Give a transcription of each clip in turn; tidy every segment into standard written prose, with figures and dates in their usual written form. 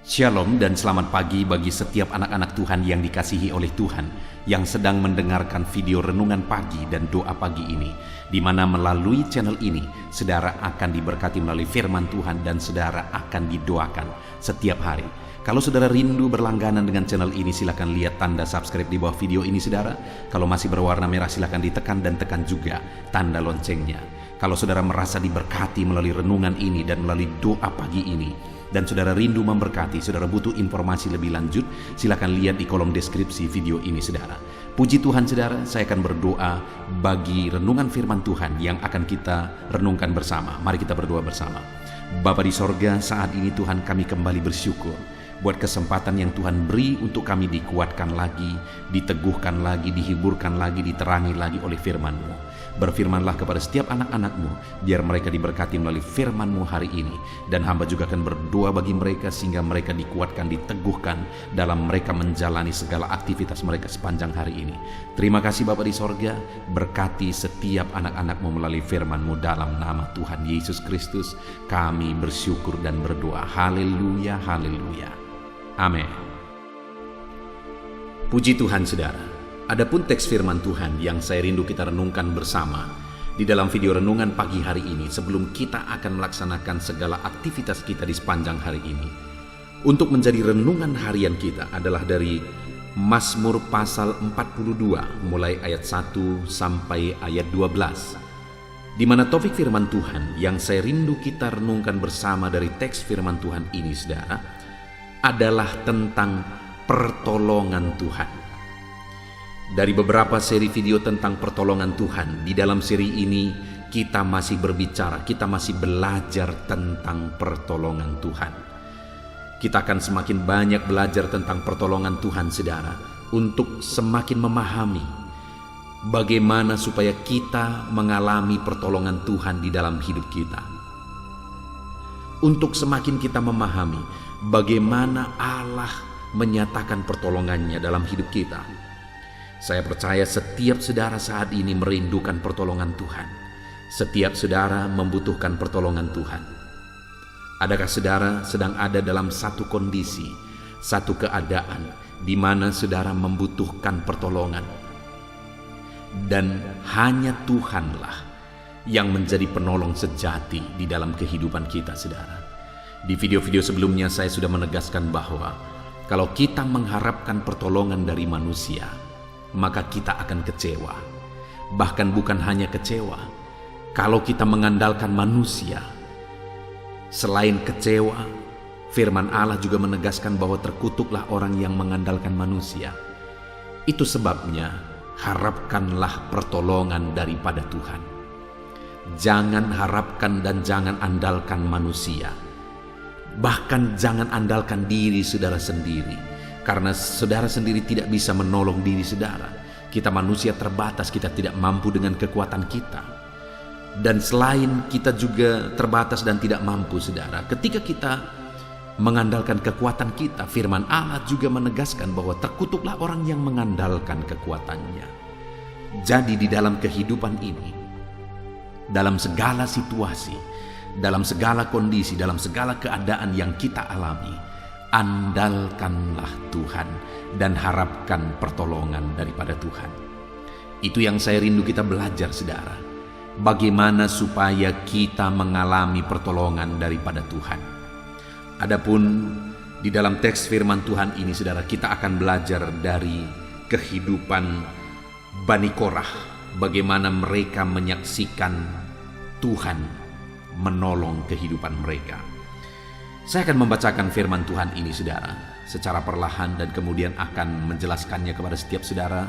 Shalom dan selamat pagi bagi setiap anak-anak Tuhan yang dikasihi oleh Tuhan yang sedang mendengarkan video renungan pagi dan doa pagi ini, di mana melalui channel ini saudara akan diberkati melalui firman Tuhan dan saudara akan didoakan setiap hari. Kalau saudara rindu berlangganan dengan channel ini, silakan lihat tanda subscribe di bawah video ini saudara. Kalau masih berwarna merah silakan ditekan dan tekan juga tanda loncengnya. Kalau saudara merasa diberkati melalui renungan ini dan melalui doa pagi ini, dan saudara rindu memberkati, saudara butuh informasi lebih lanjut, silakan lihat di kolom deskripsi video ini saudara. Puji Tuhan saudara, saya akan berdoa bagi renungan firman Tuhan yang akan kita renungkan bersama. Mari kita berdoa bersama. Bapa di sorga, saat ini Tuhan kami kembali bersyukur buat kesempatan yang Tuhan beri untuk kami dikuatkan lagi, diteguhkan lagi, dihiburkan lagi, diterangi lagi oleh firman-Mu. Berfirmanlah kepada setiap anak-anak-Mu, biar mereka diberkati melalui firman-Mu hari ini. Dan hamba juga akan berdoa bagi mereka sehingga mereka dikuatkan, diteguhkan dalam mereka menjalani segala aktivitas mereka sepanjang hari ini. Terima kasih Bapa di sorga, berkati setiap anak-anak-Mu melalui firman-Mu dalam nama Tuhan Yesus Kristus. Kami bersyukur dan berdoa. Haleluya, haleluya. Amin. Puji Tuhan saudara. Adapun teks firman Tuhan yang saya rindu kita renungkan bersama di dalam video renungan pagi hari ini, sebelum kita akan melaksanakan segala aktivitas kita di sepanjang hari ini, untuk menjadi renungan harian kita adalah dari Mazmur pasal 42 mulai ayat 1 sampai ayat 12, di mana topik firman Tuhan yang saya rindu kita renungkan bersama dari teks firman Tuhan ini saudara adalah tentang pertolongan Tuhan. Dari beberapa seri video tentang pertolongan Tuhan, di dalam seri ini kita masih berbicara, kita masih belajar tentang pertolongan Tuhan. Kita akan semakin banyak belajar tentang pertolongan Tuhan saudara, untuk semakin memahami bagaimana supaya kita mengalami pertolongan Tuhan di dalam hidup kita. Untuk semakin kita memahami bagaimana Allah menyatakan pertolongannya dalam hidup kita. Saya percaya setiap saudara saat ini merindukan pertolongan Tuhan. Setiap saudara membutuhkan pertolongan Tuhan. Adakah saudara sedang ada dalam satu kondisi, satu keadaan di mana saudara membutuhkan pertolongan? Dan hanya Tuhanlah yang menjadi penolong sejati di dalam kehidupan kita saudara. Di video-video sebelumnya saya sudah menegaskan bahwa kalau kita mengharapkan pertolongan dari manusia, maka kita akan kecewa. Bahkan bukan hanya kecewa, kalau kita mengandalkan manusia, selain kecewa, firman Allah juga menegaskan bahwa terkutuklah orang yang mengandalkan manusia. Itu sebabnya harapkanlah pertolongan daripada Tuhan. Jangan harapkan dan jangan andalkan manusia. Bahkan jangan andalkan diri saudara sendiri, karena saudara sendiri tidak bisa menolong diri saudara. Kita manusia terbatas, kita tidak mampu dengan kekuatan kita. Dan selain kita juga terbatas dan tidak mampu saudara, ketika kita mengandalkan kekuatan kita, firman Allah juga menegaskan bahwa terkutuklah orang yang mengandalkan kekuatannya. Jadi di dalam kehidupan ini, dalam segala situasi, dalam segala kondisi, dalam segala keadaan yang kita alami, andalkanlah Tuhan dan harapkan pertolongan daripada Tuhan. Itu yang saya rindu kita belajar saudara. Bagaimana supaya kita mengalami pertolongan daripada Tuhan. Adapun di dalam teks firman Tuhan ini saudara, kita akan belajar dari kehidupan Bani Korah. Bagaimana mereka menyaksikan Tuhan menolong kehidupan mereka. Saya akan membacakan firman Tuhan ini saudara secara perlahan dan kemudian akan menjelaskannya kepada setiap saudara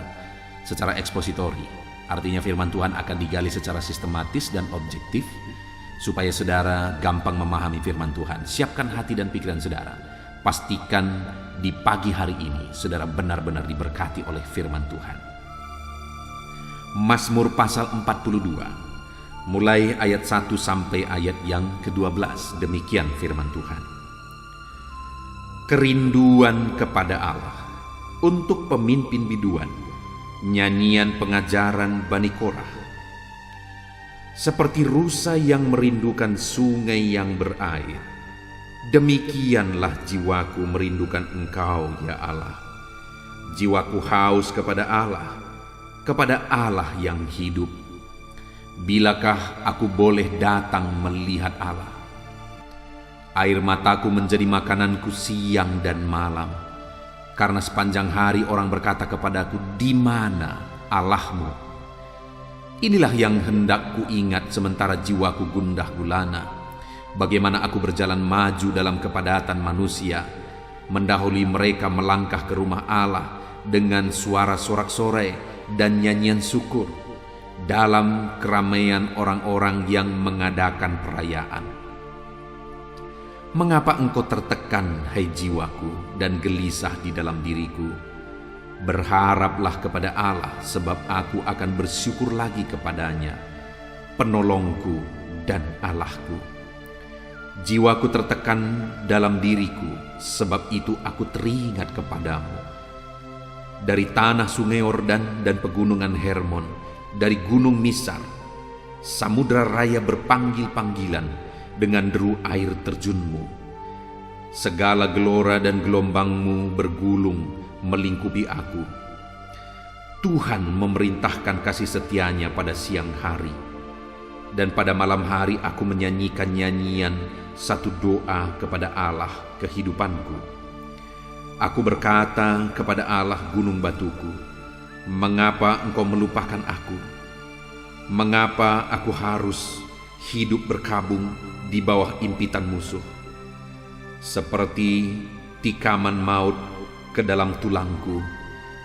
secara ekspositori. Artinya firman Tuhan akan digali secara sistematis dan objektif supaya saudara gampang memahami firman Tuhan. Siapkan hati dan pikiran saudara. Pastikan di pagi hari ini saudara benar-benar diberkati oleh firman Tuhan. Mazmur pasal 42 mulai ayat 1 sampai ayat yang ke-12. Demikian firman Tuhan. Kerinduan kepada Allah untuk pemimpin biduan, nyanyian pengajaran Bani Korah. Seperti rusa yang merindukan sungai yang berair, Demikianlah jiwaku merindukan Engkau, ya Allah. Jiwaku haus kepada Allah yang hidup. Bilakah aku boleh datang melihat Allah? Air mataku menjadi makananku siang dan malam, karena sepanjang hari orang berkata kepadaku, "Di mana Allahmu?" Inilah yang hendak ku ingat sementara jiwaku gundah gulana. Bagaimana aku berjalan maju dalam kepadatan manusia, mendahului mereka melangkah ke rumah Allah dengan suara sorak-sorai dan nyanyian syukur dalam keramaian orang-orang yang mengadakan perayaan. Mengapa engkau tertekan, hai jiwaku, dan gelisah di dalam diriku? Berharaplah kepada Allah, sebab aku akan bersyukur lagi kepadanya, penolongku dan Allahku. Jiwaku tertekan dalam diriku, sebab itu aku teringat kepadamu. Dari tanah sungai Yordan dan pegunungan Hermon, dari gunung Misar, samudra raya berpanggil-panggilan dengan deru air terjunmu. Segala gelora dan gelombangmu bergulung melingkupi aku. Tuhan memerintahkan kasih setianya pada siang hari, dan pada malam hari aku menyanyikan nyanyian satu doa kepada Allah kehidupanku. Aku berkata kepada Allah gunung batuku, "Mengapa engkau melupakan aku? Mengapa aku harus hidup berkabung di bawah impitan musuh? Seperti tikaman maut ke dalam tulangku,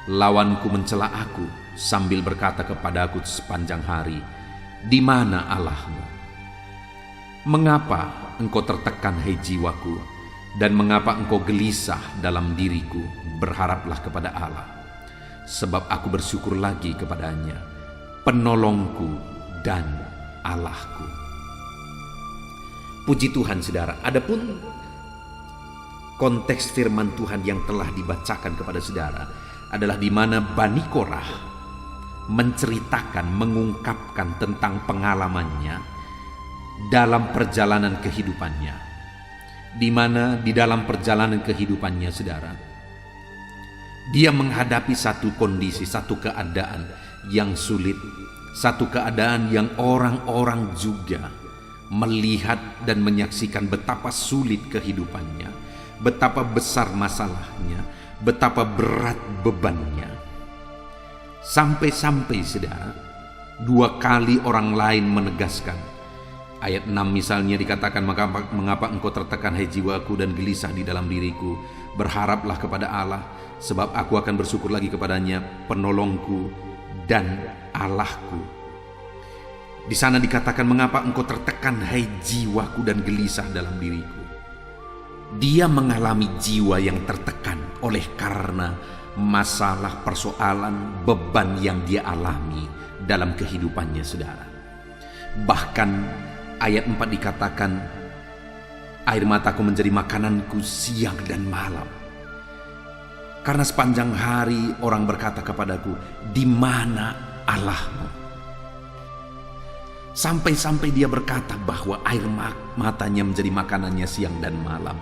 lawanku mencela aku sambil berkata kepadaku sepanjang hari, 'Di mana Allahmu?' Mengapa engkau tertekan, hai jiwaku, dan mengapa engkau gelisah dalam diriku? Berharaplah kepada Allah, sebab aku bersyukur lagi kepadanya, penolongku dan Allahku." Puji Tuhan, saudara. Adapun konteks firman Tuhan yang telah dibacakan kepada saudara adalah di mana Bani Korah menceritakan, mengungkapkan tentang pengalamannya dalam perjalanan kehidupannya, di mana di dalam perjalanan kehidupannya, saudara, dia menghadapi satu kondisi, satu keadaan yang sulit, satu keadaan yang orang-orang juga melihat dan menyaksikan betapa sulit kehidupannya, betapa besar masalahnya, betapa berat bebannya. Sampai-sampai, saudara, 2 kali orang lain menegaskan. Ayat 6 misalnya dikatakan, mengapa engkau tertekan, hai jiwaku, dan gelisah di dalam diriku? Berharaplah kepada Allah, sebab aku akan bersyukur lagi kepadanya, penolongku dan Allahku. Di sana dikatakan, mengapa engkau tertekan, hai jiwaku, dan gelisah dalam diriku? Dia mengalami jiwa yang tertekan oleh karena masalah, persoalan, beban yang dia alami dalam kehidupannya, saudara. Bahkan ayat 4 dikatakan, air mataku menjadi makananku siang dan malam, karena sepanjang hari orang berkata kepadaku, "Di mana Allahmu?" Sampai-sampai dia berkata bahwa air matanya menjadi makanannya siang dan malam,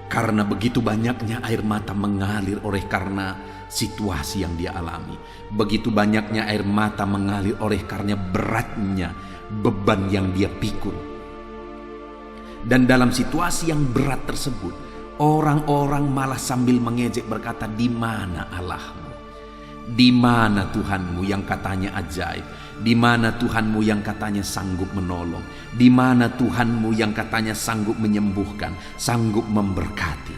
karena begitu banyaknya air mata mengalir oleh karena situasi yang dia alami. Begitu banyaknya air mata mengalir oleh karena beratnya beban yang dia pikul. Dan dalam situasi yang berat tersebut, orang-orang malah sambil mengejek berkata, "Di mana Allahmu? Di mana Tuhanmu yang katanya ajaib? Di mana Tuhanmu yang katanya sanggup menolong? Di mana Tuhanmu yang katanya sanggup menyembuhkan, sanggup memberkati?"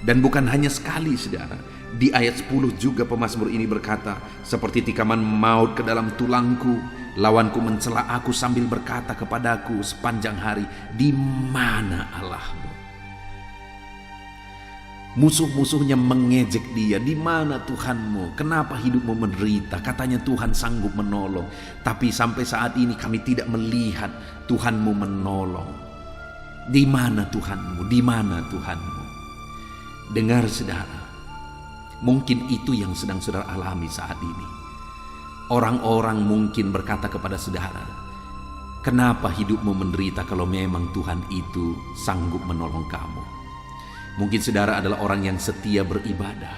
Dan bukan hanya sekali, saudara. Di ayat 10 juga pemazmur ini berkata, "Seperti tikaman maut ke dalam tulangku, lawanku mencela aku sambil berkata kepadaku sepanjang hari, 'Di mana Allahmu?'" Musuh-musuhnya mengejek dia, "Di mana Tuhanmu? Kenapa hidupmu menderita? Katanya Tuhan sanggup menolong, tapi sampai saat ini kami tidak melihat Tuhanmu menolong. Di mana Tuhanmu? Di mana Tuhanmu?" Dengar, saudara, mungkin itu yang sedang saudara alami saat ini. Orang-orang mungkin berkata kepada saudara, Kenapa hidupmu menderita kalau memang Tuhan itu sanggup menolong kamu? Mungkin saudara adalah orang yang setia beribadah.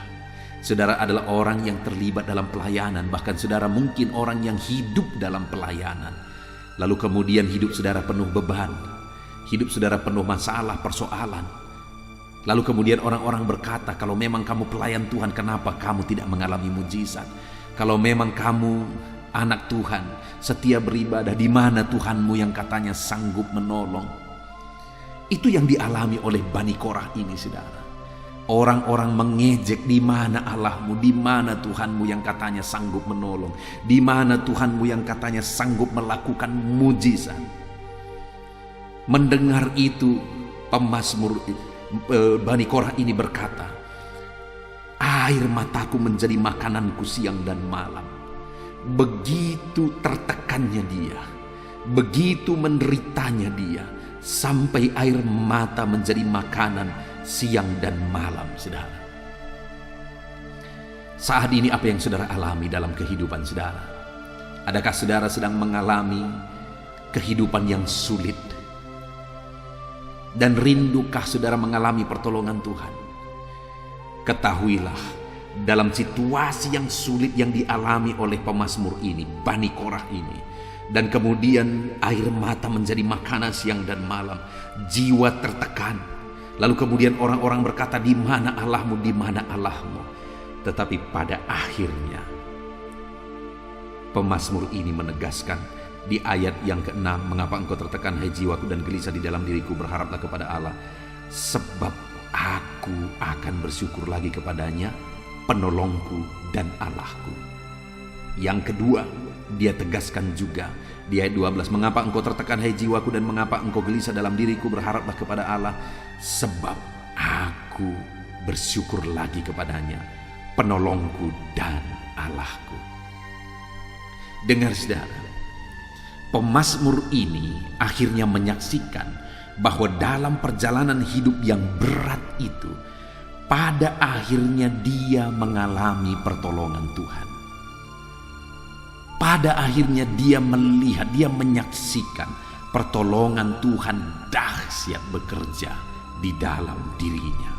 Saudara adalah orang yang terlibat dalam pelayanan. Bahkan saudara mungkin orang yang hidup dalam pelayanan. Lalu kemudian hidup saudara penuh beban. Hidup saudara penuh masalah, persoalan. Lalu kemudian orang-orang berkata, kalau memang kamu pelayan Tuhan, kenapa kamu tidak mengalami mujizat? Kalau memang kamu anak Tuhan, setia beribadah, di mana Tuhanmu yang katanya sanggup menolong? Itu yang dialami oleh Bani Korah ini, saudara. Orang-orang mengejek, di mana Allahmu, di mana Tuhanmu yang katanya sanggup menolong, di mana Tuhanmu yang katanya sanggup melakukan mujizat. Mendengar itu, pemazmur Bani Korah ini berkata, air mataku menjadi makananku siang dan malam. Begitu tertekannya dia, begitu menderitanya dia, sampai air mata menjadi makanan siang dan malam, saudara. Saat ini apa yang saudara alami dalam kehidupan saudara? Adakah saudara sedang mengalami kehidupan yang sulit? Dan rindukah saudara mengalami pertolongan Tuhan? Ketahuilah, dalam situasi yang sulit yang dialami oleh pemazmur ini, Bani Korah ini, dan kemudian air mata menjadi makanan siang dan malam, jiwa tertekan. Lalu kemudian orang-orang berkata, di mana Allahmu, di mana Allahmu? Tetapi pada akhirnya pemazmur ini menegaskan di ayat yang ke-6, mengapa engkau tertekan hai jiwaku dan gelisah di dalam diriku, berharaplah kepada Allah, sebab aku akan bersyukur lagi kepadanya, penolongku dan Allahku. Yang kedua, dia tegaskan juga di ayat 12, mengapa engkau tertekan hai jiwaku dan mengapa engkau gelisah dalam diriku, berharaplah kepada Allah, sebab aku bersyukur lagi kepadanya, penolongku dan Allahku. Dengar saudara, pemazmur ini akhirnya menyaksikan bahwa dalam perjalanan hidup yang berat itu, pada akhirnya dia mengalami pertolongan Tuhan. Pada akhirnya dia melihat, dia menyaksikan pertolongan Tuhan dahsyat bekerja di dalam dirinya.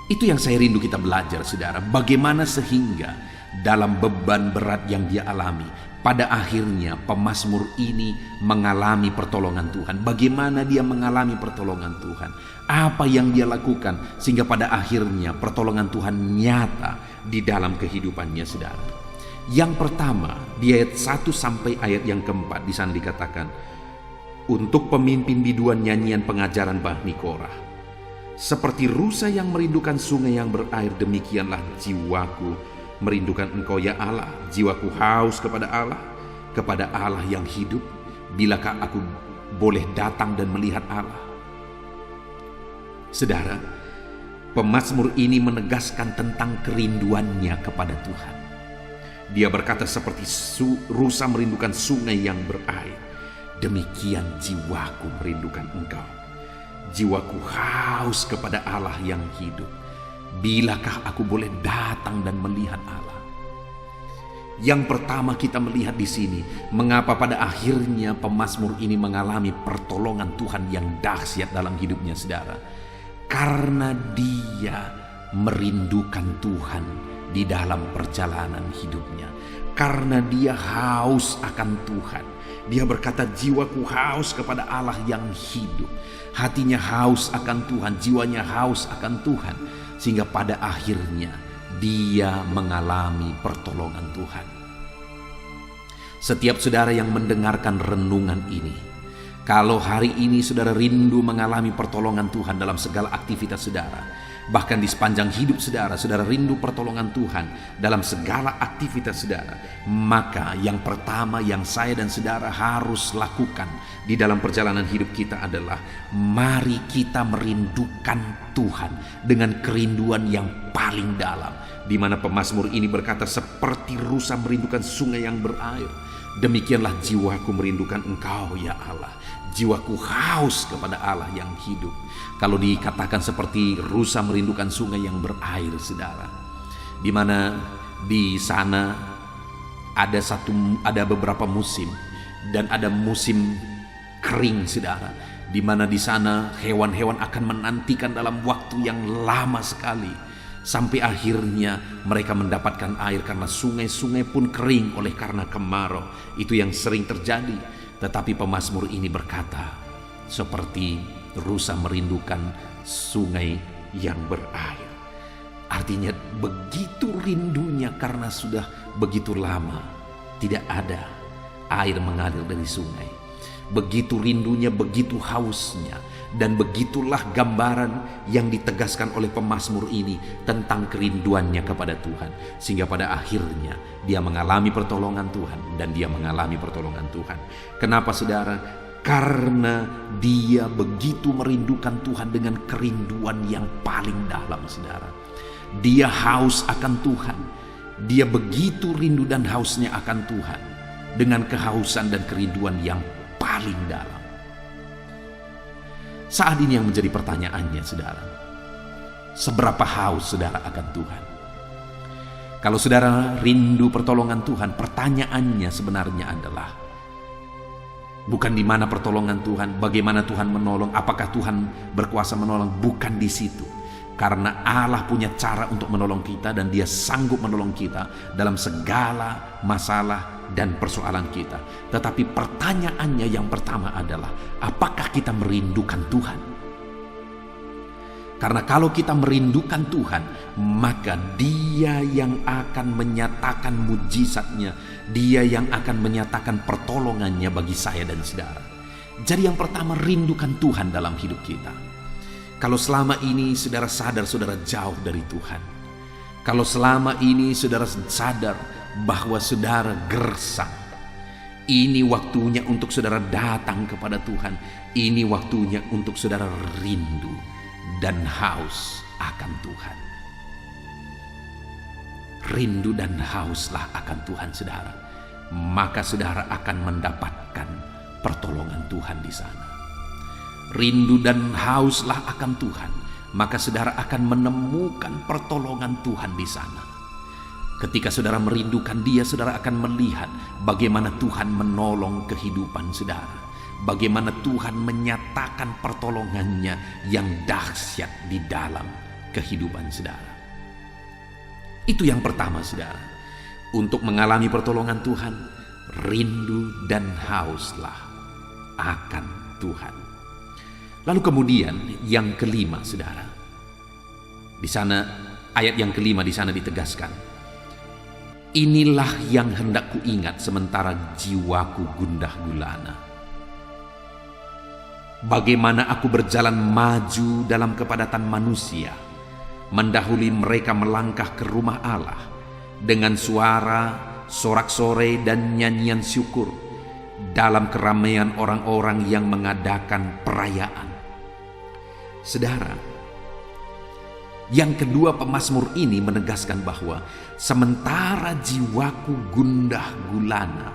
Itu yang saya rindu kita belajar, saudara. Bagaimana sehingga dalam beban berat yang dia alami, pada akhirnya pemazmur ini mengalami pertolongan Tuhan. Bagaimana dia mengalami pertolongan Tuhan? Apa yang dia lakukan sehingga pada akhirnya pertolongan Tuhan nyata di dalam kehidupannya, saudara? Yang pertama, di ayat 1 sampai ayat yang keempat, di sana dikatakan, untuk pemimpin biduan nyanyian pengajaran Bani Korah, seperti rusa yang merindukan sungai yang berair, demikianlah jiwaku merindukan engkau ya Allah. Jiwaku haus kepada Allah yang hidup. Bilakah aku boleh datang dan melihat Allah? Saudara, pemazmur ini menegaskan tentang kerinduannya kepada Tuhan. Dia berkata, seperti rusa merindukan sungai yang berair, demikian jiwaku merindukan engkau. Jiwaku haus kepada Allah yang hidup. Bilakah aku boleh datang dan melihat Allah? Yang pertama kita melihat di sini, mengapa pada akhirnya pemazmur ini mengalami pertolongan Tuhan yang dahsyat dalam hidupnya, saudara? Karena dia merindukan Tuhan di dalam perjalanan hidupnya. Karena dia haus akan Tuhan. Dia berkata, jiwaku haus kepada Allah yang hidup. Hatinya haus akan Tuhan, jiwanya haus akan Tuhan. Sehingga pada akhirnya dia mengalami pertolongan Tuhan. Setiap saudara yang mendengarkan renungan ini, kalau hari ini saudara rindu mengalami pertolongan Tuhan dalam segala aktivitas saudara, bahkan di sepanjang hidup saudara, saudara rindu pertolongan Tuhan dalam segala aktivitas saudara, maka yang pertama yang saya dan saudara harus lakukan di dalam perjalanan hidup kita adalah, mari kita merindukan Tuhan dengan kerinduan yang paling dalam. Di mana pemazmur ini berkata, seperti rusa merindukan sungai yang berair, demikianlah jiwaku merindukan engkau ya Allah. Jiwaku haus kepada Allah yang hidup. Kalau dikatakan seperti rusa merindukan sungai yang berair, saudara, di mana di sana ada beberapa musim, dan ada musim kering, saudara, di mana di sana hewan-hewan akan menantikan dalam waktu yang lama sekali sampai akhirnya mereka mendapatkan air, karena sungai-sungai pun kering oleh karena kemarau. Itu yang sering terjadi. Tetapi pemazmur ini berkata, seperti rusa merindukan sungai yang berair. Artinya begitu rindunya karena sudah begitu lama tidak ada air mengalir dari sungai. Begitu rindunya, begitu hausnya. Dan begitulah gambaran yang ditegaskan oleh pemazmur ini tentang kerinduannya kepada Tuhan. Sehingga pada akhirnya dia mengalami pertolongan Tuhan, dan dia mengalami pertolongan Tuhan. Kenapa, saudara? Karena dia begitu merindukan Tuhan dengan kerinduan yang paling dalam, saudara. Dia haus akan Tuhan. Dia begitu rindu dan hausnya akan Tuhan, dengan kehausan dan kerinduan yang paling dalam. Saat ini yang menjadi pertanyaannya, saudara, seberapa haus saudara akan Tuhan? Kalau saudara rindu pertolongan Tuhan, pertanyaannya sebenarnya adalah bukan di mana pertolongan Tuhan, bagaimana Tuhan menolong, apakah Tuhan berkuasa menolong, bukan di situ. Karena Allah punya cara untuk menolong kita, dan Dia sanggup menolong kita dalam segala masalah dan persoalan kita. Tetapi pertanyaannya yang pertama adalah, apakah kita merindukan Tuhan? Karena kalau kita merindukan Tuhan, maka Dia yang akan menyatakan mujizatnya, Dia yang akan menyatakan pertolongannya bagi saya dan saudara. Jadi yang pertama, rindukan Tuhan dalam hidup kita. Kalau selama ini saudara sadar saudara jauh dari Tuhan, kalau selama ini saudara sadar bahwa saudara gersang, ini waktunya untuk saudara datang kepada Tuhan. Ini waktunya untuk saudara rindu dan haus akan Tuhan. Rindu dan hauslah akan Tuhan, saudara. Maka saudara akan mendapatkan pertolongan Tuhan di sana. Rindu dan hauslah akan Tuhan, maka saudara akan menemukan pertolongan Tuhan di sana. Ketika saudara merindukan Dia, saudara akan melihat bagaimana Tuhan menolong kehidupan saudara, bagaimana Tuhan menyatakan pertolongannya yang dahsyat di dalam kehidupan saudara. Itu yang pertama, saudara. Untuk mengalami pertolongan Tuhan, rindu dan hauslah akan Tuhan. Lalu kemudian yang kelima, saudara. Di sana ayat yang kelima di sana ditegaskan, inilah yang hendak kuingat sementara jiwaku gundah gulana. Bagaimana aku berjalan maju dalam kepadatan manusia, mendahului mereka melangkah ke rumah Allah dengan suara sorak-sorai dan nyanyian syukur dalam keramaian orang-orang yang mengadakan perayaan. Saudara, yang kedua pemazmur ini menegaskan bahwa sementara jiwaku gundah gulana,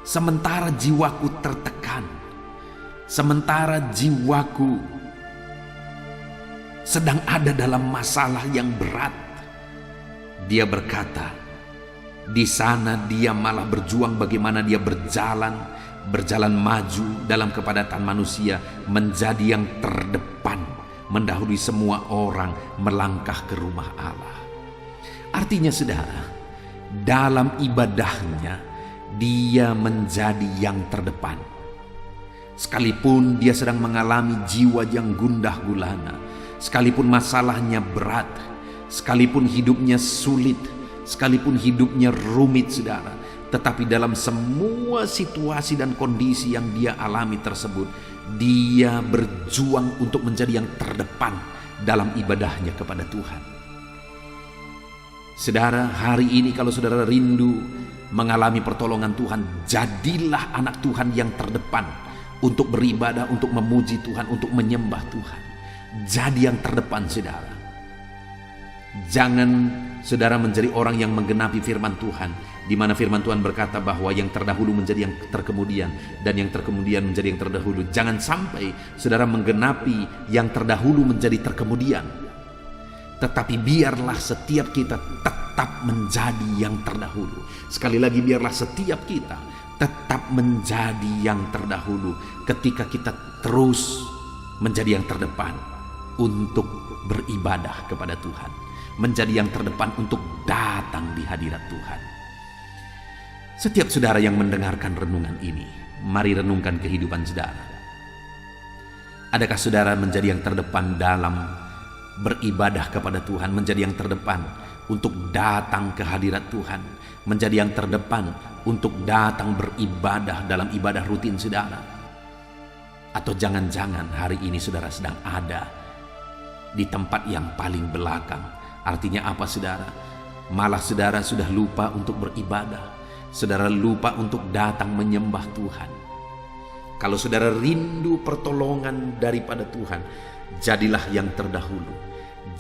sementara jiwaku tertekan, sementara jiwaku sedang ada dalam masalah yang berat, dia berkata, di sana dia malah berjuang bagaimana dia berjalan maju dalam kepadatan manusia, menjadi yang terdepan, mendahului semua orang melangkah ke rumah Allah. Artinya, saudara, dalam ibadahnya dia menjadi yang terdepan. Sekalipun dia sedang mengalami jiwa yang gundah gulana, sekalipun masalahnya berat, sekalipun hidupnya sulit, sekalipun hidupnya rumit, saudara, tetapi dalam semua situasi dan kondisi yang dia alami tersebut, dia berjuang untuk menjadi yang terdepan dalam ibadahnya kepada Tuhan. Saudara, hari ini kalau saudara rindu mengalami pertolongan Tuhan, jadilah anak Tuhan yang terdepan untuk beribadah, untuk memuji Tuhan, untuk menyembah Tuhan. Jadi yang terdepan, saudara. Jangan saudara menjadi orang yang menggenapi firman Tuhan, di mana firman Tuhan berkata bahwa yang terdahulu menjadi yang terkemudian, dan yang terkemudian menjadi yang terdahulu. Jangan sampai saudara menggenapi yang terdahulu menjadi terkemudian. Tetapi biarlah setiap kita tetap tetap menjadi yang terdahulu. Sekali lagi, biarlah setiap kita tetap menjadi yang terdahulu ketika kita terus menjadi yang terdepan untuk beribadah kepada Tuhan, menjadi yang terdepan untuk datang di hadirat Tuhan. Setiap saudara yang mendengarkan renungan ini, mari renungkan kehidupan saudara. Adakah saudara menjadi yang terdepan dalam beribadah kepada Tuhan, menjadi yang terdepan untuk datang ke hadirat Tuhan, menjadi yang terdepan untuk datang beribadah dalam ibadah rutin saudara? Atau jangan-jangan hari ini saudara sedang ada di tempat yang paling belakang? Artinya apa saudara? Malah saudara sudah lupa untuk beribadah, saudara lupa untuk datang menyembah Tuhan. Kalau saudara rindu pertolongan daripada Tuhan, jadilah yang terdahulu,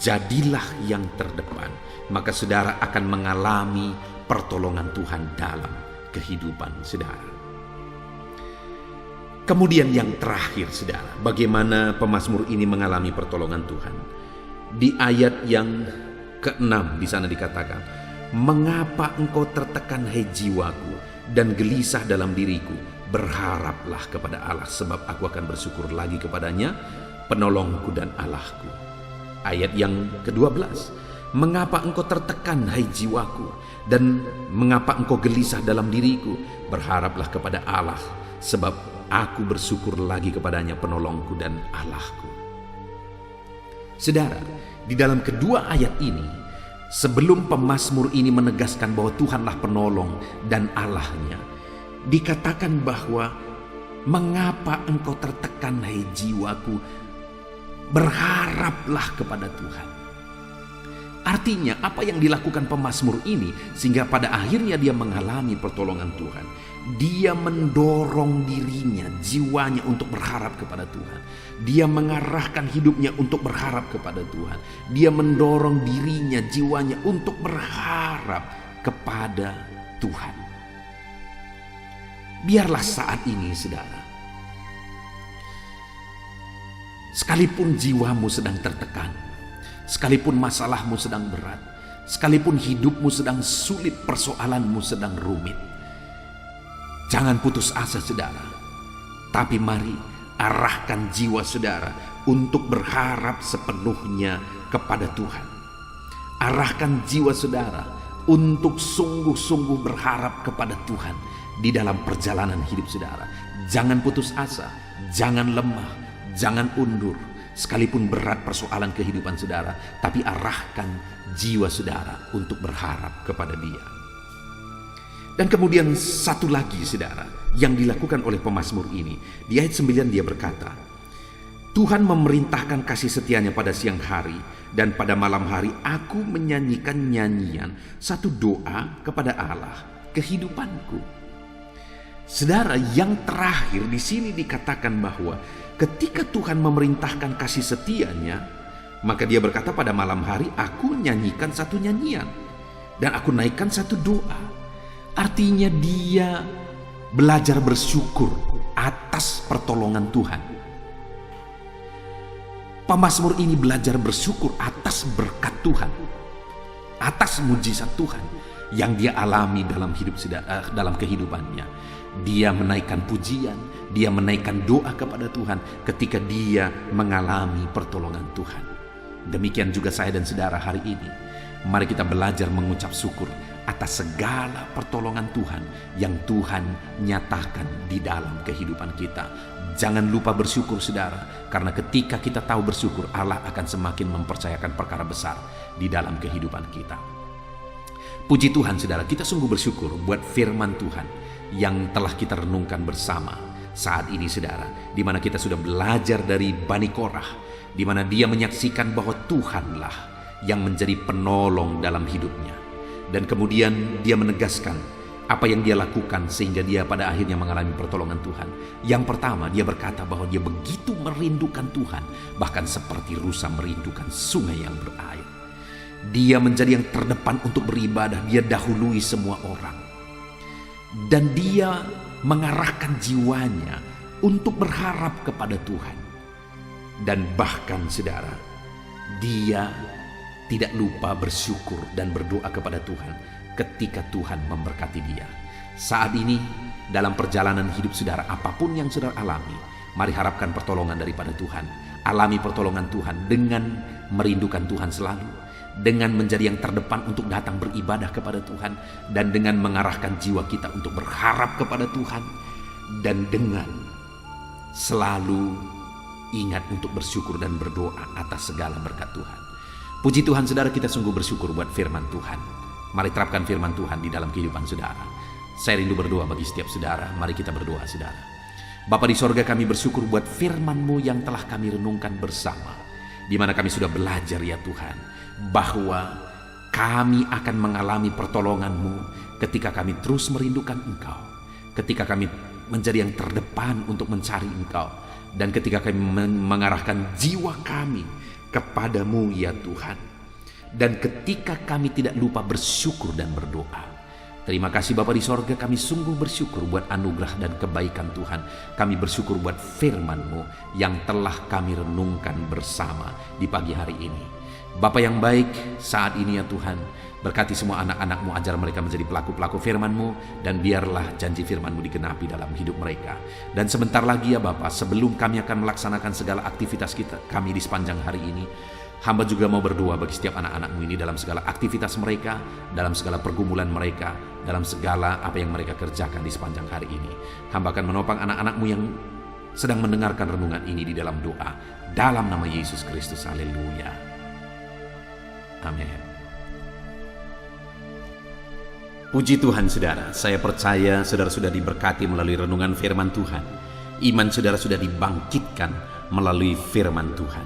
jadilah yang terdepan, maka saudara akan mengalami pertolongan Tuhan dalam kehidupan saudara. Kemudian yang terakhir saudara, bagaimana pemazmur ini mengalami pertolongan Tuhan? Di ayat yang ke-6 di sana dikatakan, "Mengapa engkau tertekan, hai jiwaku, dan gelisah dalam diriku? Berharaplah kepada Allah, sebab aku akan bersyukur lagi kepadanya, penolongku dan Allahku." Ayat yang ke-12, "Mengapa engkau tertekan, hai jiwaku, dan mengapa engkau gelisah dalam diriku? Berharaplah kepada Allah, sebab aku bersyukur lagi kepadanya, penolongku dan Allahku." Saudara, di dalam kedua ayat ini, sebelum pemazmur ini menegaskan bahwa Tuhanlah penolong dan Allahnya, dikatakan bahwa mengapa engkau tertekan, hai jiwaku, berharaplah kepada Tuhan. Artinya apa yang dilakukan pemazmur ini sehingga pada akhirnya dia mengalami pertolongan Tuhan. Dia mendorong dirinya, jiwanya untuk berharap kepada Tuhan. Dia mengarahkan hidupnya untuk berharap kepada Tuhan. Dia mendorong dirinya, jiwanya untuk berharap kepada Tuhan. Biarlah saat ini saudara, sekalipun jiwamu sedang tertekan, sekalipun masalahmu sedang berat, sekalipun hidupmu sedang sulit, persoalanmu sedang rumit, jangan putus asa saudara. Tapi mari arahkan jiwa saudara untuk berharap sepenuhnya kepada Tuhan. Arahkan jiwa saudara untuk sungguh-sungguh berharap kepada Tuhan di dalam perjalanan hidup saudara. Jangan putus asa, jangan lemah, jangan undur. Sekalipun berat persoalan kehidupan saudara, tapi arahkan jiwa saudara untuk berharap kepada Dia. Dan kemudian satu lagi saudara yang dilakukan oleh pemazmur ini, di ayat 9 dia berkata, "Tuhan memerintahkan kasih setianya pada siang hari, dan pada malam hari aku menyanyikan nyanyian, satu doa kepada Allah kehidupanku." Saudara, yang terakhir di sini dikatakan bahwa ketika Tuhan memerintahkan kasih setianya, maka dia berkata, pada malam hari aku nyanyikan satu nyanyian dan aku naikkan satu doa. Artinya dia belajar bersyukur atas pertolongan Tuhan. Pemazmur ini belajar bersyukur atas berkat Tuhan, atas mujizat Tuhan yang dia alami dalam dalam kehidupannya. Dia menaikkan pujian, dia menaikkan doa kepada Tuhan ketika dia mengalami pertolongan Tuhan. Demikian juga saya dan saudara hari ini. Mari kita belajar mengucap syukur atas segala pertolongan Tuhan yang Tuhan nyatakan di dalam kehidupan kita. Jangan lupa bersyukur saudara, karena ketika kita tahu bersyukur, Allah akan semakin mempercayakan perkara besar di dalam kehidupan kita. Puji Tuhan saudara, kita sungguh bersyukur buat firman Tuhan yang telah kita renungkan bersama saat ini saudara, di mana kita sudah belajar dari Bani Korah, di mana dia menyaksikan bahwa Tuhanlah yang menjadi penolong dalam hidupnya, dan kemudian dia menegaskan apa yang dia lakukan sehingga dia pada akhirnya mengalami pertolongan Tuhan. Yang pertama, dia berkata bahwa dia begitu merindukan Tuhan, bahkan seperti rusa merindukan sungai yang berair. Dia menjadi yang terdepan untuk beribadah, dia dahului semua orang. Dan dia mengarahkan jiwanya untuk berharap kepada Tuhan. Dan bahkan saudara, dia tidak lupa bersyukur dan berdoa kepada Tuhan ketika Tuhan memberkati dia. Saat ini, dalam perjalanan hidup saudara, apapun yang saudara alami, mari harapkan pertolongan daripada Tuhan. Alami pertolongan Tuhan dengan merindukan Tuhan selalu, dengan menjadi yang terdepan untuk datang beribadah kepada Tuhan, dan dengan mengarahkan jiwa kita untuk berharap kepada Tuhan, dan dengan selalu ingat untuk bersyukur dan berdoa atas segala berkat Tuhan. Puji Tuhan saudara, kita sungguh bersyukur buat firman Tuhan. Mari terapkan firman Tuhan di dalam kehidupan saudara. Saya rindu berdoa bagi setiap saudara. Mari kita berdoa saudara. Bapa di sorga, kami bersyukur buat firman-Mu yang telah kami renungkan bersama, di mana kami sudah belajar ya Tuhan, bahwa kami akan mengalami pertolongan-Mu ketika kami terus merindukan Engkau, ketika kami menjadi yang terdepan untuk mencari Engkau, dan ketika kami mengarahkan jiwa kami kepadamu ya Tuhan, dan ketika kami tidak lupa bersyukur dan berdoa. Terima kasih Bapa di sorga, kami sungguh bersyukur buat anugerah dan kebaikan Tuhan. Kami bersyukur buat firman-Mu yang telah kami renungkan bersama di pagi hari ini. Bapa yang baik, saat ini ya Tuhan, berkati semua anak-anak-Mu, ajar mereka menjadi pelaku-pelaku firman-Mu, dan biarlah janji firman-Mu digenapi dalam hidup mereka. Dan sebentar lagi ya Bapa, sebelum kami akan melaksanakan segala aktivitas kami di sepanjang hari ini, hamba juga mau berdoa bagi setiap anak-anak-Mu ini dalam segala aktivitas mereka, dalam segala pergumulan mereka, dalam segala apa yang mereka kerjakan di sepanjang hari ini. Hamba akan menopang anak-anak-Mu yang sedang mendengarkan renungan ini di dalam doa, dalam nama Yesus Kristus. Haleluya. Amin. Puji Tuhan saudara, saya percaya saudara sudah diberkati melalui renungan firman Tuhan. Iman saudara sudah dibangkitkan melalui firman Tuhan.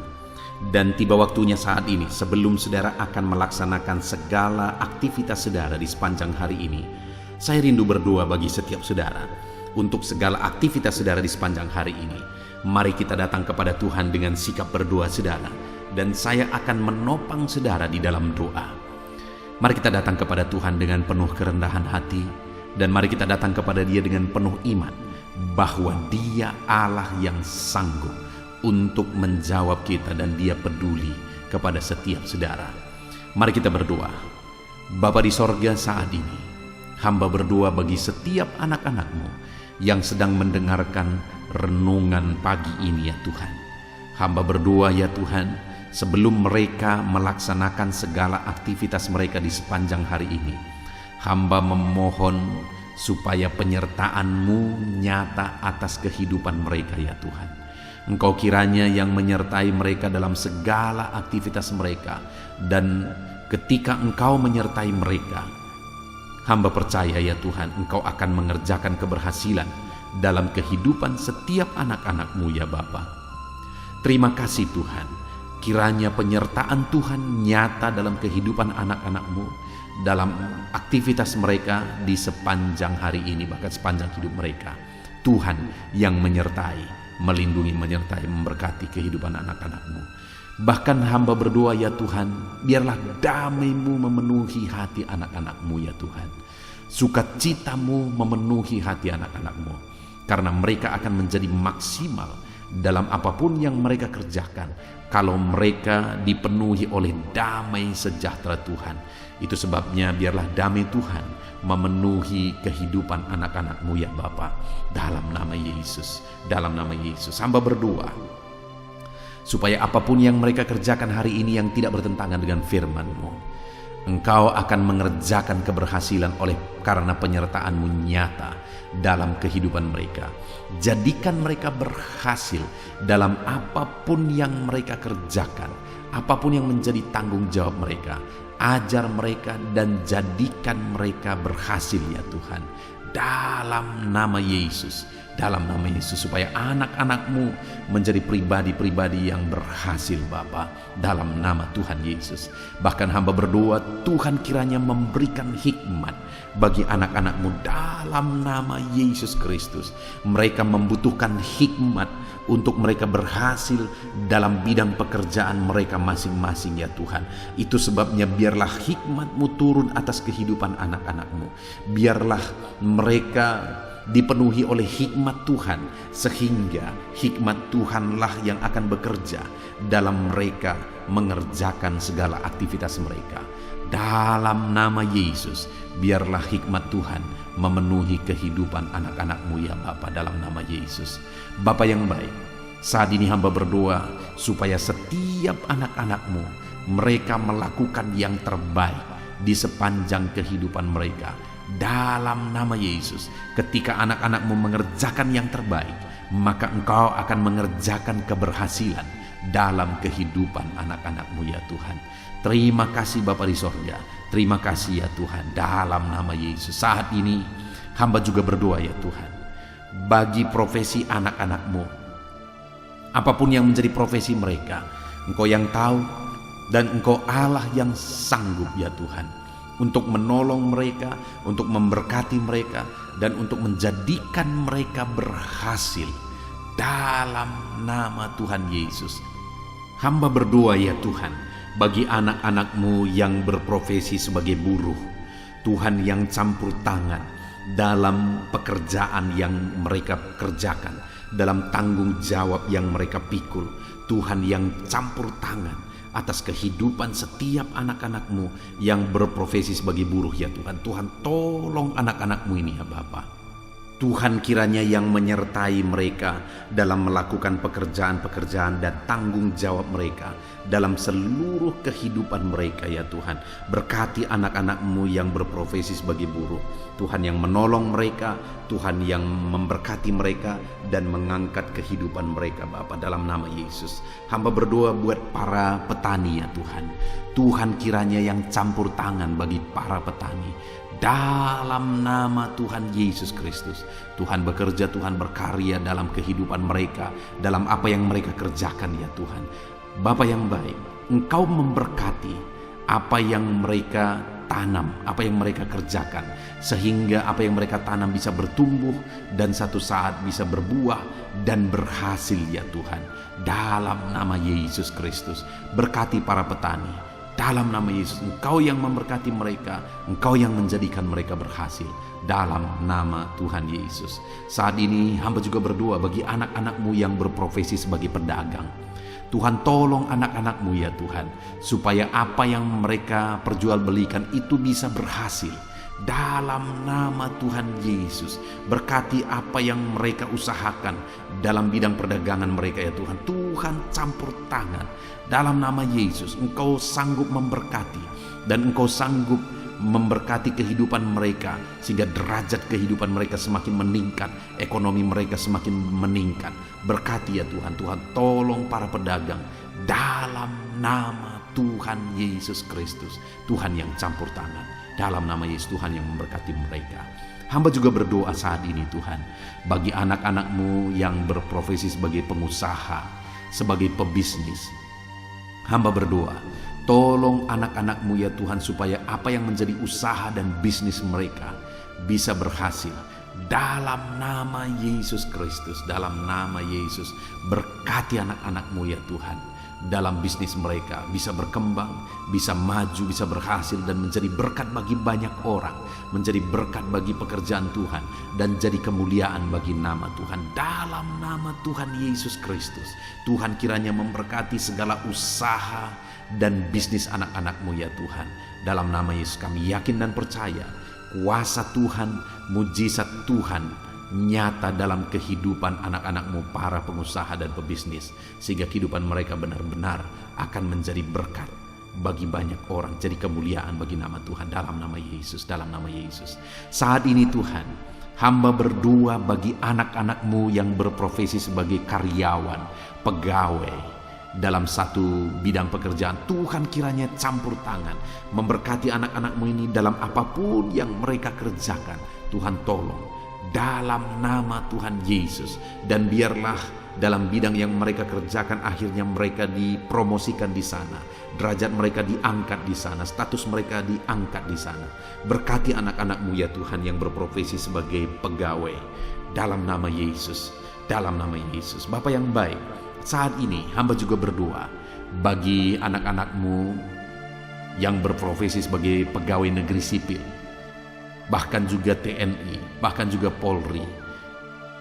Dan tiba waktunya saat ini, sebelum saudara akan melaksanakan segala aktivitas saudara di sepanjang hari ini, saya rindu berdoa bagi setiap saudara. Untuk segala aktivitas saudara di sepanjang hari ini, mari kita datang kepada Tuhan dengan sikap berdoa saudara, dan saya akan menopang saudara di dalam doa. Mari kita datang kepada Tuhan dengan penuh kerendahan hati, dan mari kita datang kepada Dia dengan penuh iman bahwa Dia Allah yang sanggup untuk menjawab kita, dan Dia peduli kepada setiap saudara. Mari kita berdoa. Bapa di sorga, saat ini hamba berdoa bagi setiap anak-anak-Mu yang sedang mendengarkan renungan pagi ini ya Tuhan. Hamba berdoa ya Tuhan, sebelum mereka melaksanakan segala aktivitas mereka di sepanjang hari ini, hamba memohon supaya penyertaan-Mu nyata atas kehidupan mereka ya Tuhan. Engkau kiranya yang menyertai mereka dalam segala aktivitas mereka, dan ketika Engkau menyertai mereka, hamba percaya ya Tuhan, Engkau akan mengerjakan keberhasilan dalam kehidupan setiap anak-anak-Mu ya Bapa. Terima kasih Tuhan, kiranya penyertaan Tuhan nyata dalam kehidupan anak-anak-Mu, dalam aktivitas mereka di sepanjang hari ini, bahkan sepanjang hidup mereka. Tuhan yang menyertai, melindungi, menyertai, memberkati kehidupan anak-anak-Mu. Bahkan hamba berdoa ya Tuhan, biarlah damai-Mu memenuhi hati anak-anak-Mu ya Tuhan. Sukacita-Mu memenuhi hati anak-anak-Mu, karena mereka akan menjadi maksimal dalam apapun yang mereka kerjakan kalau mereka dipenuhi oleh damai sejahtera Tuhan. Itu sebabnya biarlah damai Tuhan memenuhi kehidupan anak-anak-Mu ya Bapa. Dalam nama Yesus, dalam nama Yesus, hamba berdoa supaya apapun yang mereka kerjakan hari ini yang tidak bertentangan dengan firman-Mu, Engkau akan mengerjakan keberhasilan oleh karena penyertaan-Mu nyata dalam kehidupan mereka. Jadikan mereka berhasil dalam apapun yang mereka kerjakan, apapun yang menjadi tanggung jawab mereka. Ajar mereka dan jadikan mereka berhasil ya Tuhan, dalam nama Yesus, dalam nama Yesus, supaya anak-anak-Mu menjadi pribadi-pribadi yang berhasil Bapa, dalam nama Tuhan Yesus. Bahkan hamba berdoa Tuhan kiranya memberikan hikmat bagi anak-anak-Mu dalam nama Yesus Kristus. Mereka membutuhkan hikmat untuk mereka berhasil dalam bidang pekerjaan mereka masing-masing ya Tuhan. Itu sebabnya biarlah hikmat-Mu turun atas kehidupan anak-anak-Mu. Biarlah mereka dipenuhi oleh hikmat Tuhan, sehingga hikmat Tuhanlah yang akan bekerja dalam mereka mengerjakan segala aktivitas mereka. Dalam nama Yesus, biarlah hikmat Tuhan memenuhi kehidupan anak-anak-Mu ya Bapa, dalam nama Yesus. Bapa yang baik, saat ini hamba berdoa supaya setiap anak-anak-Mu, mereka melakukan yang terbaik di sepanjang kehidupan mereka. Dalam nama Yesus, ketika anak-anak-Mu mengerjakan yang terbaik, maka Engkau akan mengerjakan keberhasilan dalam kehidupan anak-anak-Mu ya Tuhan. Terima kasih Bapa di sorga, terima kasih ya Tuhan, dalam nama Yesus. Saat ini hamba juga berdoa ya Tuhan, bagi profesi anak-anak-Mu, apapun yang menjadi profesi mereka, Engkau yang tahu, dan Engkau Allah yang sanggup ya Tuhan, untuk menolong mereka, untuk memberkati mereka, dan untuk menjadikan mereka berhasil dalam nama Tuhan Yesus. Hamba berdoa ya Tuhan, bagi anak-anak-Mu yang berprofesi sebagai buruh, Tuhan yang campur tangan dalam pekerjaan yang mereka kerjakan, dalam tanggung jawab yang mereka pikul, Tuhan yang campur tangan atas kehidupan setiap anak-anak-Mu yang berprofesi sebagai buruh ya Tuhan. Tuhan tolong anak-anak-Mu ini ya Bapa. Tuhan kiranya yang menyertai mereka dalam melakukan pekerjaan-pekerjaan dan tanggung jawab mereka dalam seluruh kehidupan mereka ya Tuhan. Berkati anak-anak-Mu yang berprofesi sebagai buruh, Tuhan yang menolong mereka, Tuhan yang memberkati mereka dan mengangkat kehidupan mereka Bapa, dalam nama Yesus. Hamba berdoa buat para petani ya Tuhan. Tuhan kiranya yang campur tangan bagi para petani, dalam nama Tuhan Yesus Kristus. Tuhan bekerja, Tuhan berkarya dalam kehidupan mereka, dalam apa yang mereka kerjakan ya Tuhan. Bapa yang baik, Engkau memberkati apa yang mereka tanam, apa yang mereka kerjakan, sehingga apa yang mereka tanam bisa bertumbuh dan satu saat bisa berbuah dan berhasil ya Tuhan. Dalam nama Yesus Kristus, berkati para petani. Dalam nama Yesus, Engkau yang memberkati mereka, Engkau yang menjadikan mereka berhasil. Dalam nama Tuhan Yesus. Saat ini hamba juga berdoa bagi anak-anak-Mu yang berprofesi sebagai pedagang. Tuhan tolong anak-anak-Mu ya Tuhan, supaya apa yang mereka perjualbelikan itu bisa berhasil. Dalam nama Tuhan Yesus, berkati apa yang mereka usahakan dalam bidang perdagangan mereka ya Tuhan. Tuhan campur tangan. Dalam nama Yesus, Engkau sanggup memberkati dan Engkau sanggup memberkati kehidupan mereka, sehingga derajat kehidupan mereka semakin meningkat, ekonomi mereka semakin meningkat. Berkati ya Tuhan. Tuhan tolong para pedagang dalam nama Tuhan Yesus Kristus. Tuhan yang campur tangan. Dalam nama Yesus, Tuhan yang memberkati mereka. Hamba juga berdoa saat ini Tuhan, bagi anak-anak-Mu yang berprofesi sebagai pengusaha, sebagai pebisnis. Hamba berdoa, tolong anak-anak-Mu ya Tuhan, supaya apa yang menjadi usaha dan bisnis mereka bisa berhasil. Dalam nama Yesus Kristus, dalam nama Yesus, berkati anak-anak-Mu ya Tuhan. Dalam bisnis mereka bisa berkembang, bisa maju, bisa berhasil dan menjadi berkat bagi banyak orang, menjadi berkat bagi pekerjaan Tuhan dan jadi kemuliaan bagi nama Tuhan. Dalam nama Tuhan Yesus Kristus, Tuhan kiranya memberkati segala usaha dan bisnis anak-anak-Mu ya Tuhan. Dalam nama Yesus kami yakin dan percaya, kuasa Tuhan, mujizat Tuhan nyata dalam kehidupan anak-anak-Mu para pengusaha dan pebisnis, sehingga kehidupan mereka benar-benar akan menjadi berkat bagi banyak orang, jadi kemuliaan bagi nama Tuhan. Dalam nama Yesus, dalam nama Yesus. Saat ini Tuhan, hamba berdoa bagi anak-anak-Mu yang berprofesi sebagai karyawan, pegawai dalam satu bidang pekerjaan. Tuhan kiranya campur tangan, memberkati anak-anak-Mu ini dalam apapun yang mereka kerjakan. Tuhan tolong dalam nama Tuhan Yesus, dan biarlah dalam bidang yang mereka kerjakan akhirnya mereka dipromosikan di sana, derajat mereka diangkat di sana, status mereka diangkat di sana. Berkati anak-anak-Mu ya Tuhan yang berprofesi sebagai pegawai, dalam nama Yesus, dalam nama Yesus. Bapa yang baik, saat ini hamba juga berdoa bagi anak-anak-Mu yang berprofesi sebagai pegawai negeri sipil. bahkan juga TNI, bahkan juga Polri.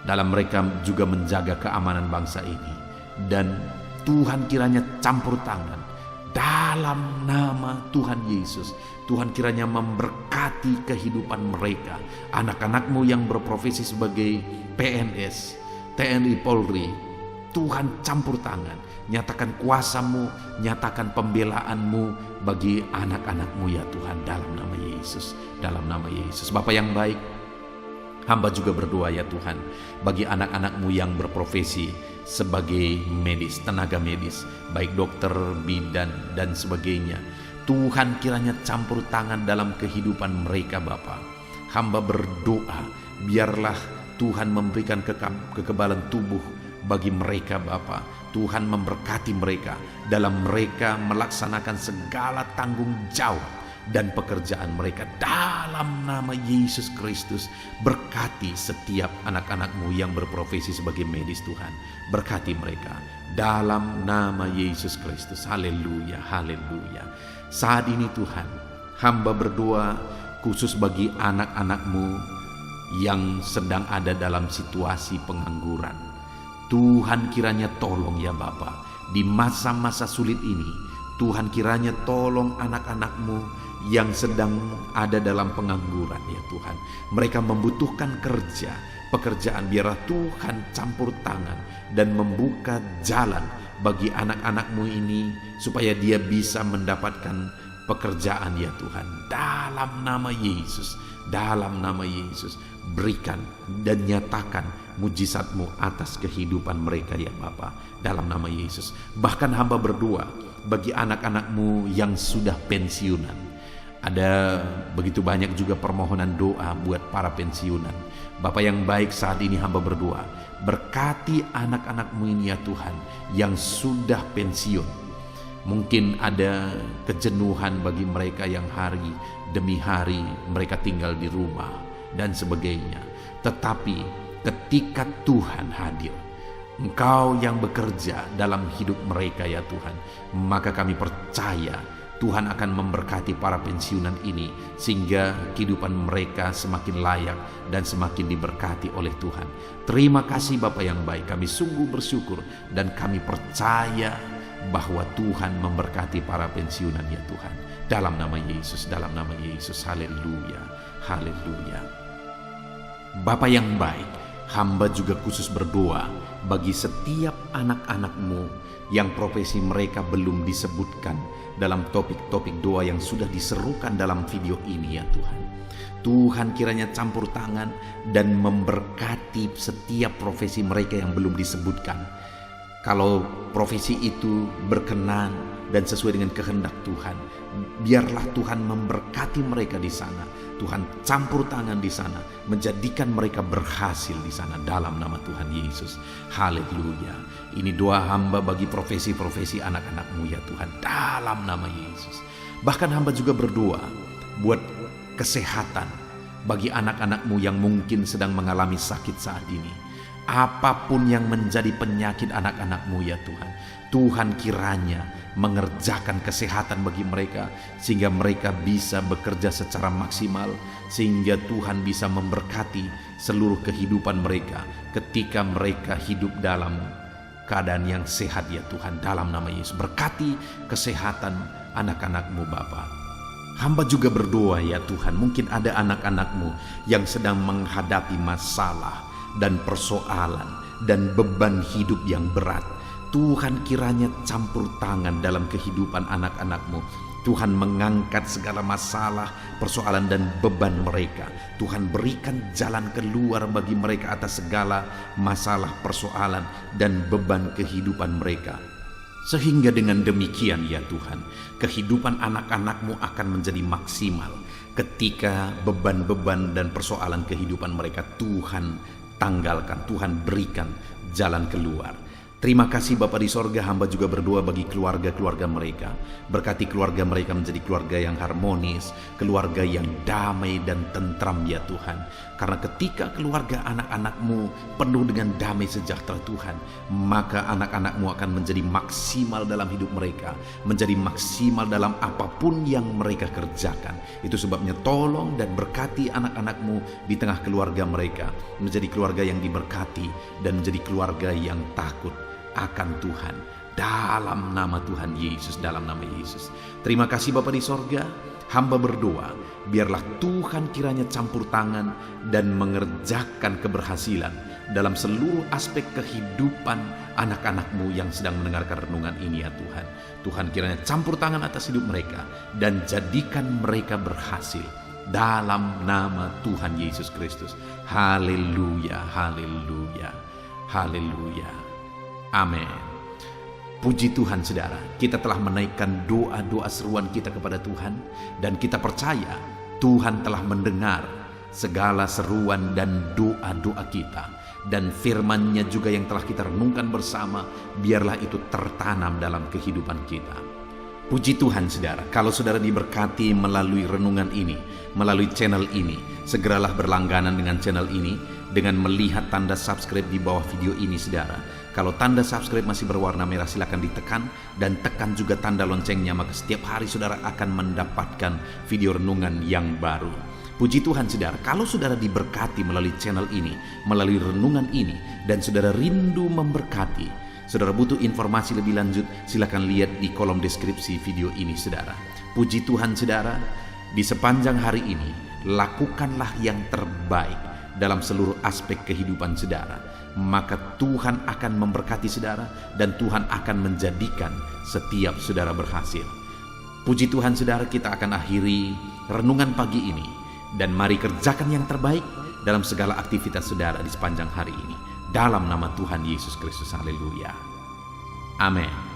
Dalam mereka juga menjaga keamanan bangsa ini. Dan Tuhan kiranya campur tangan dalam nama Tuhan Yesus. Tuhan kiranya memberkati kehidupan mereka. Anak-anakmu yang berprofesi sebagai PNS, TNI, Polri, Tuhan campur tangan. Nyatakan kuasa-Mu, nyatakan pembelaan-Mu bagi anak-anak-Mu ya Tuhan, dalam nama Yesus. Dalam nama Yesus. Bapa yang baik, hamba juga berdoa ya Tuhan, bagi anak-anak-Mu yang berprofesi sebagai medis, tenaga medis, baik dokter, bidan, dan sebagainya. Tuhan kiranya campur tangan dalam kehidupan mereka Bapa. Hamba berdoa, biarlah Tuhan memberikan kekebalan tubuh bagi mereka Bapa. Tuhan memberkati mereka dalam mereka melaksanakan segala tanggung jawab dan pekerjaan mereka dalam nama Yesus Kristus. Berkati setiap anak-anak-Mu yang berprofesi sebagai medis Tuhan. Berkati mereka dalam nama Yesus Kristus. Haleluya, haleluya. Saat ini Tuhan, hamba berdoa khusus bagi anak-anak-Mu yang sedang ada dalam situasi pengangguran. Tuhan kiranya tolong ya Bapa, di masa-masa sulit ini. Tuhan kiranya tolong anak-anak-Mu yang sedang ada dalam pengangguran ya Tuhan. Mereka membutuhkan kerja, pekerjaan. Biarlah Tuhan campur tangan dan membuka jalan bagi anak-anak-Mu ini, supaya dia bisa mendapatkan pekerjaan ya Tuhan. Dalam nama Yesus, dalam nama Yesus, berikan dan nyatakan mujizat-Mu atas kehidupan mereka ya Bapa, dalam nama Yesus. Bahkan hamba berdoa bagi anak-anak-Mu yang sudah pensiunan. Ada begitu banyak juga permohonan doa buat para pensiunan. Bapa yang baik, saat ini hamba berdoa, berkati anak-anak-Mu ini ya Tuhan yang sudah pensiun. Mungkin ada kejenuhan bagi mereka yang hari demi hari mereka tinggal di rumah dan sebagainya. Tetapi ketika Tuhan hadir, Engkau yang bekerja dalam hidup mereka ya Tuhan, maka kami percaya Tuhan akan memberkati para pensiunan ini, sehingga kehidupan mereka semakin layak dan semakin diberkati oleh Tuhan. Terima kasih Bapa yang baik, kami sungguh bersyukur dan kami percaya bahwa Tuhan memberkati para pensiunan ya Tuhan. Dalam nama Yesus, dalam nama Yesus. Haleluya, haleluya. Bapa yang baik, hamba juga khusus berdoa bagi setiap anak-anak-Mu yang profesi mereka belum disebutkan dalam topik-topik doa yang sudah diserukan dalam video ini ya Tuhan. Tuhan kiranya campur tangan dan memberkati setiap profesi mereka yang belum disebutkan. Kalau profesi itu berkenan dan sesuai dengan kehendak Tuhan, biarlah Tuhan memberkati mereka di sana. Tuhan campur tangan di sana, menjadikan mereka berhasil di sana dalam nama Tuhan Yesus. Haleluya. Ini doa hamba bagi profesi-profesi anak-anak-Mu ya Tuhan, dalam nama Yesus. Bahkan hamba juga berdoa buat kesehatan bagi anak-anak-Mu yang mungkin sedang mengalami sakit saat ini. Apapun yang menjadi penyakit anak-anak-Mu ya Tuhan, Tuhan kiranya mengerjakan kesehatan bagi mereka, sehingga mereka bisa bekerja secara maksimal, sehingga Tuhan bisa memberkati seluruh kehidupan mereka ketika mereka hidup dalam keadaan yang sehat ya Tuhan, dalam nama Yesus. Berkati kesehatan anak-anak-Mu Bapa. Hamba juga berdoa ya Tuhan, mungkin ada anak-anak-Mu yang sedang menghadapi masalah dan persoalan dan beban hidup yang berat. Tuhan kiranya campur tangan dalam kehidupan anak-anak-Mu. Tuhan mengangkat segala masalah, persoalan dan beban mereka. Tuhan berikan jalan keluar bagi mereka atas segala masalah, persoalan dan beban kehidupan mereka. Sehingga dengan demikian ya Tuhan, kehidupan anak-anak-Mu akan menjadi maksimal ketika beban-beban dan persoalan kehidupan mereka Tuhan tanggalkan, Tuhan berikan jalan keluar. Terima kasih Bapa di sorga, hamba juga berdoa bagi keluarga-keluarga mereka. Berkati keluarga mereka menjadi keluarga yang harmonis, keluarga yang damai dan tentram ya Tuhan. Karena ketika keluarga anak-anak-Mu penuh dengan damai sejahtera Tuhan, maka anak-anak-Mu akan menjadi maksimal dalam hidup mereka, menjadi maksimal dalam apapun yang mereka kerjakan. Itu sebabnya tolong dan berkati anak-anak-Mu di tengah keluarga mereka, menjadi keluarga yang diberkati dan menjadi keluarga yang takut akan Tuhan, dalam nama Tuhan Yesus, dalam nama Yesus. Terima kasih Bapa di sorga, hamba berdoa biarlah Tuhan kiranya campur tangan dan mengerjakan keberhasilan dalam seluruh aspek kehidupan anak-anak-Mu yang sedang mendengarkan renungan ini ya Tuhan. Tuhan kiranya campur tangan atas hidup mereka dan jadikan mereka berhasil dalam nama Tuhan Yesus Kristus. Haleluya, haleluya, haleluya. Amin. Puji Tuhan saudara, kita telah menaikkan doa-doa seruan kita kepada Tuhan, dan kita percaya Tuhan telah mendengar segala seruan dan doa-doa kita, dan firman-Nya juga yang telah kita renungkan bersama, biarlah itu tertanam dalam kehidupan kita. Puji Tuhan saudara, kalau saudara diberkati melalui renungan ini, melalui channel ini, segeralah berlangganan dengan channel ini dengan melihat tanda subscribe di bawah video ini saudara. Kalau tanda subscribe masih berwarna merah, silakan ditekan dan tekan juga tanda loncengnya, maka setiap hari saudara akan mendapatkan video renungan yang baru. Puji Tuhan saudara, kalau saudara diberkati melalui channel ini, melalui renungan ini, dan saudara rindu memberkati, saudara butuh informasi lebih lanjut, silakan lihat di kolom deskripsi video ini saudara. Puji Tuhan saudara, di sepanjang hari ini lakukanlah yang terbaik dalam seluruh aspek kehidupan saudara, maka Tuhan akan memberkati saudara dan Tuhan akan menjadikan setiap saudara berhasil. Puji Tuhan saudara, kita akan akhiri renungan pagi ini, dan mari kerjakan yang terbaik dalam segala aktivitas saudara di sepanjang hari ini, dalam nama Tuhan Yesus Kristus. Haleluya. Amin.